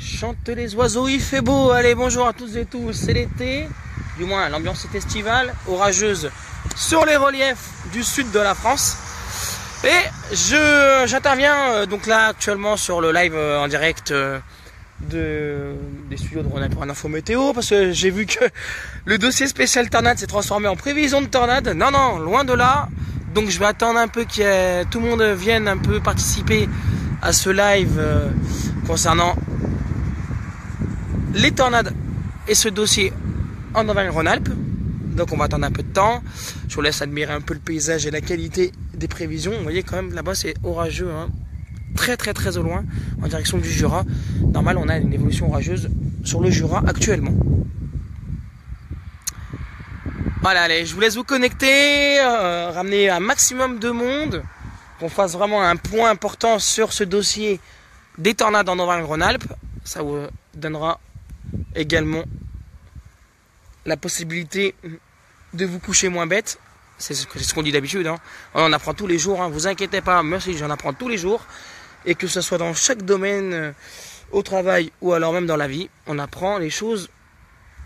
Chantent les oiseaux, il fait beau. Allez, bonjour à tous et tous, c'est l'été. Du moins, l'ambiance est estivale, orageuse sur les reliefs du sud de la France. Et j'interviens donc là actuellement sur le live en direct des studios de Rhône-Alpes pour un info météo, parce que j'ai vu que le dossier spécial tornade s'est transformé en prévision de tornade. Non, loin de là. Donc je vais attendre un peu que tout le monde vienne un peu participer à ce live concernant les tornades et ce dossier en Auvergne-Rhône-Alpes. Donc on va attendre un peu de temps. Je vous laisse admirer un peu le paysage et la qualité des prévisions. Vous voyez quand même là-bas c'est orageux, hein. Très au loin, en direction du Jura. Normal, on a une évolution orageuse sur le Jura actuellement. Voilà, allez, je vous laisse vous connecter, ramener un maximum de monde, qu'on fasse vraiment un point important sur ce dossier des tornades en Auvergne-Rhône-Alpes. Ça vous donnera également la possibilité de vous coucher moins bête. C'est ce qu'on dit d'habitude, hein. On en apprend tous les jours, hein. Vous inquiétez pas, merci, j'en apprends tous les jours. Et que ce soit dans chaque domaine, au travail ou alors même dans la vie, on apprend les choses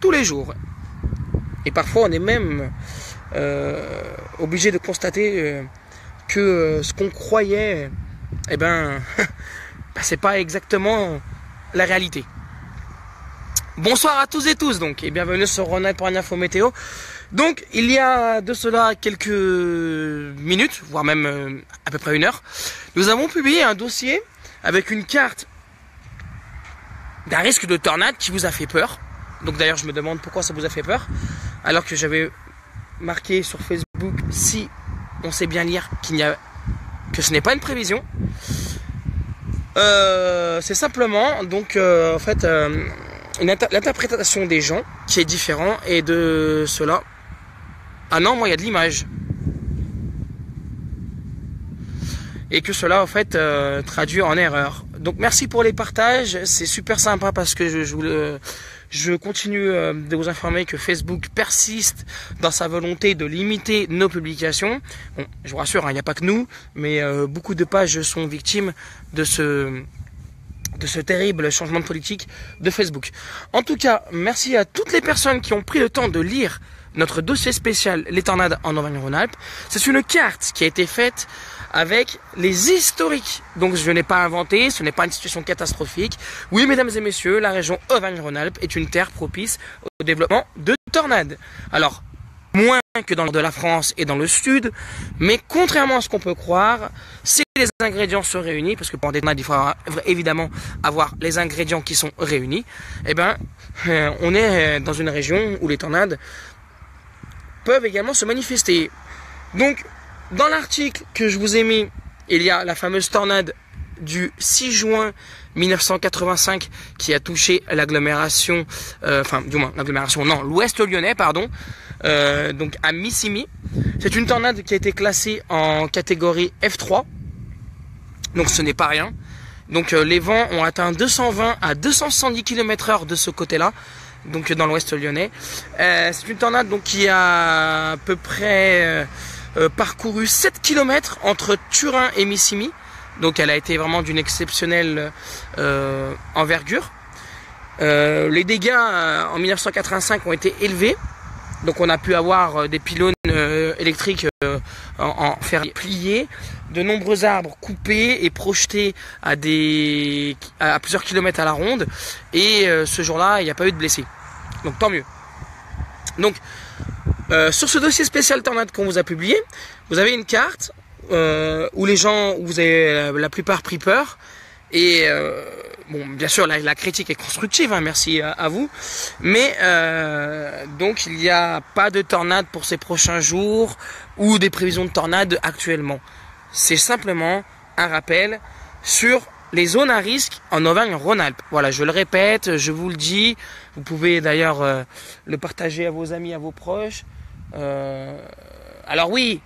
tous les jours. Et parfois on est même obligé de constater que ce qu'on croyait, eh ben, c'est pas exactement la réalité. Bonsoir à tous et tous donc, et bienvenue sur Rhône-Alpes pour une info météo. Donc il y a de cela quelques minutes, voire même à peu près une heure, nous avons publié un dossier avec une carte d'un risque de tornade qui vous a fait peur. Donc d'ailleurs je me demande pourquoi ça vous a fait peur, alors que j'avais marqué sur Facebook, si on sait bien lire, que ce n'est pas une prévision. C'est simplement donc en fait l'interprétation des gens qui est différent, et de cela, ah non, moi il y a de l'image, et que cela en fait traduit en erreur. Donc merci pour les partages, c'est super sympa, parce que je continue de vous informer que Facebook persiste dans sa volonté de limiter nos publications. Bon, je vous rassure, il n'y a pas que nous, mais beaucoup de pages sont victimes de ce terrible changement de politique de Facebook. En tout cas, merci à toutes les personnes qui ont pris le temps de lire notre dossier spécial Les tornades en Auvergne-Rhône-Alpes. C'est une carte qui a été faite avec les historiques. Donc je n'ai pas inventé, ce n'est pas une situation catastrophique. Oui, mesdames et messieurs, la région Auvergne-Rhône-Alpes est une terre propice au développement de tornades. Alors, moins que dans le nord de la France et dans le sud, mais contrairement à ce qu'on peut croire, si les ingrédients sont réunis, parce que pour des tornades, il faut évidemment avoir les ingrédients qui sont réunis, eh ben, on est dans une région où les tornades peuvent également se manifester. Donc, dans l'article que je vous ai mis, il y a la fameuse tornade du 6 juin 1985 qui a touché l'agglomération, l'ouest lyonnais, pardon, donc à Missimi. C'est une tornade qui a été classée en catégorie F3, donc ce n'est pas rien. Donc les vents ont atteint 220 à 270 km/h de ce côté-là, donc dans l'ouest lyonnais. C'est une tornade donc qui a à peu près parcouru 7 km entre Turin et Missimi. Donc elle a été vraiment d'une exceptionnelle envergure. Les dégâts en 1985 ont été élevés. Donc on a pu avoir des pylônes électriques en fer plié, de nombreux arbres coupés et projetés à plusieurs kilomètres à la ronde. Et ce jour-là, il n'y a pas eu de blessés. Donc tant mieux. Donc sur ce dossier spécial tornade qu'on vous a publié, vous avez une carte où vous avez la plupart pris peur. Et bon, bien sûr, la critique est constructive, hein, merci à vous. Mais donc, il n'y a pas de tornade pour ces prochains jours ou des prévisions de tornade actuellement. C'est simplement un rappel sur les zones à risque en Auvergne-Rhône-Alpes. Voilà, je le répète, je vous le dis. Vous pouvez d'ailleurs le partager à vos amis, à vos proches. Alors oui,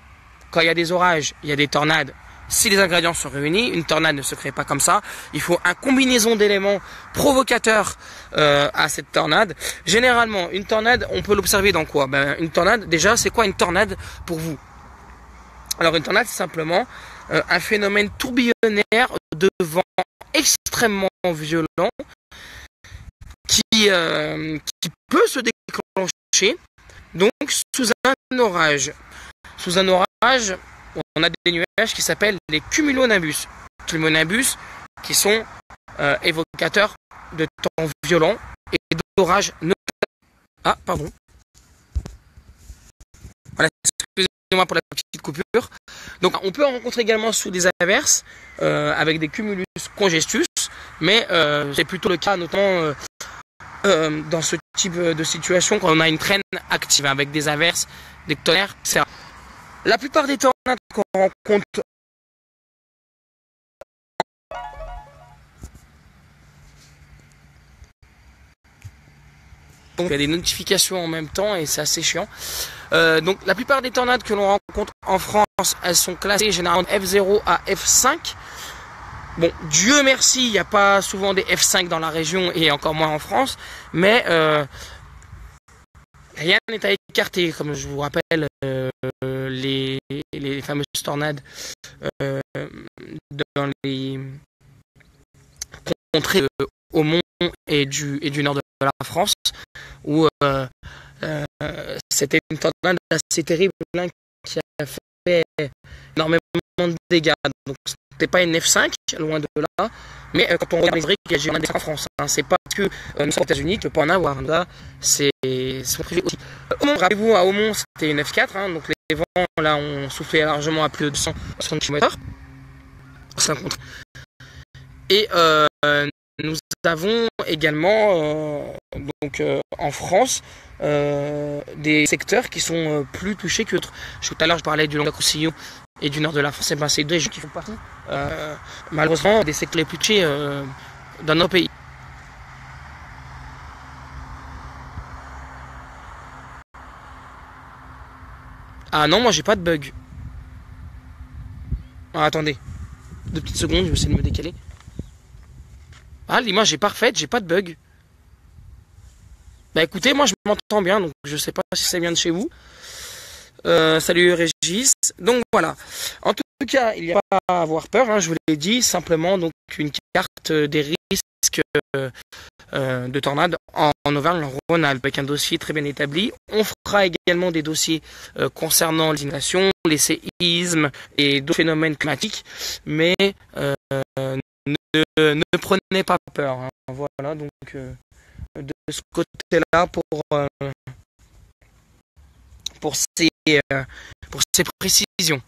quand il y a des orages, il y a des tornades. Si les ingrédients sont réunis, une tornade ne se crée pas comme ça. Il faut une combinaison d'éléments provocateurs à cette tornade. Généralement, une tornade, on peut l'observer dans quoi? Une tornade, déjà, c'est quoi une tornade pour vous? Alors une tornade, c'est simplement un phénomène tourbillonnaire de vent extrêmement violent qui peut se déclencher donc sous un orage. Sous un orage, on a des nuages qui s'appellent les cumulonimbus. Cumulonimbus qui sont évocateurs de temps violents et d'orages notables. Ah, pardon. Voilà, excusez-moi pour la petite coupure. Donc, on peut en rencontrer également sous des averses avec des cumulus congestus, mais c'est plutôt le cas notamment dans ce type de situation quand on a une traîne active avec des averses, des tonnerres, etc. La plupart des tornades qu'on rencontre donc il y a des notifications en même temps et c'est assez chiant. Donc la plupart des tornades que l'on rencontre en France, elles sont classées généralement F0 à F5. Bon, Dieu merci, il n'y a pas souvent des F5 dans la région et encore moins en France, mais rien n'est à écarter, comme je vous rappelle les fameuses tornades dans les contrées au Mont et du nord de la France, où c'était une tornade assez terrible qui a fait énormément de dégâts. Donc c'était pas une F5, loin de là, mais quand on regarde les qu'il y a des en France, hein, c'est pas que nous sommes aux États-Unis qu'il ne peut pas en avoir. Là, c'est privé aussi. Aumont, rappelez-vous, à Aumont, c'était une F4, hein, donc les vents là ont soufflé largement à plus de 260 km/h. Et nous avons également donc en France des secteurs qui sont plus touchés que d'autres. Tout à l'heure je parlais du Languedoc-Roussillon et du nord de la France, et ben c'est deux régions qui font partie malheureusement des secteurs les plus touchés dans nos pays. Ah non, moi j'ai pas de bug. Ah, attendez, 2 petites secondes, je vais essayer de me décaler. Ah, l'image est parfaite, j'ai pas de bug. Bah écoutez, moi je m'entends bien, donc je sais pas si ça vient de chez vous. Salut Régis. Donc voilà. En tout cas, il n'y a pas à avoir peur, hein, je vous l'ai dit, simplement donc une carte des risques de tornade en Auvergne-Rhône-Alpes avec un dossier très bien établi. On fera également des dossiers concernant les inondations, les séismes et d'autres phénomènes climatiques, mais ne prenez pas peur. Hein. Voilà, donc de ce côté-là pour ces précisions.